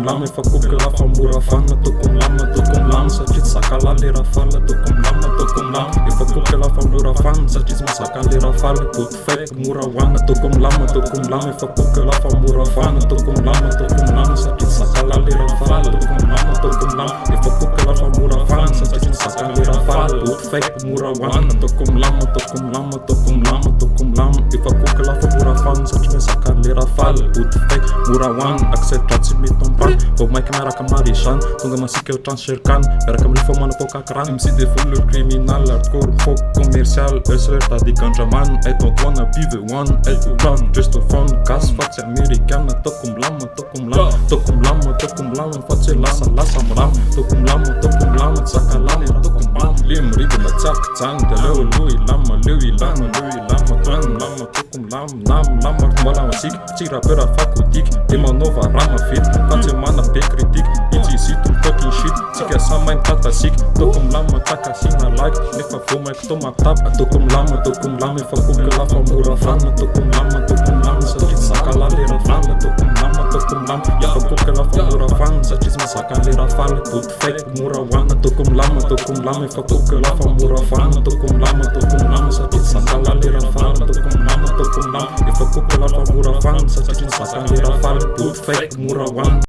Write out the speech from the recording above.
lam, e făcut că la famura fană, tu cum lam, să ciți saca la lira fală, tu cum lam, e făcut că la famura fan, să ciți mă saca lira fală, put fake, mura oană, tu cum lam, e făcut că la famura fană, tu cum lam, să ciți saca la lira fală, tu cum lam, e făcut că la famura fan, să ciți saca lira fală, put fake, mura oană, tu cum lam, e făcut că la famura fan, să ciți saca lira fală, put fake, mura oană, acceptați-mi ton pan, vou mai camera ca Marishan, tunga mă sic eu transcercan, era cam lifo mano poca cran, MC de full criminal, hardcore, foc comercial, SLR adică în jaman, I don't wanna be the one, I do run, just a fun, cas, față americană, tot cum lam, în față lasa mram, tot cum lam, țaca la lira, tot cum bam, lim, rigă mă țac, țan, de leu, lui, lamă, tot cum lam, mă la mă sic, ții rapera, fac cu tic, Dima nova, ramă fit, față mana pe critic, iții situl fucking shit, țică sa mai tata sic, tot cum lam, taca sina like, ne fa fume, că tot mă tap, tot cum lam, e făcut că la famura fană, tot cum lam, să ciți saca la lira fală, tot cum lam, e făcut că la famura fană, să ciți mă saca lira fală, put fake, mura oană, tot cum lam, e făcut că la famura fană, tot cum lam, să ciți saca la lira fală, tot cum lam, e făcut că la famura fană, să ciți mă saca lira fală, put fake, mura oană.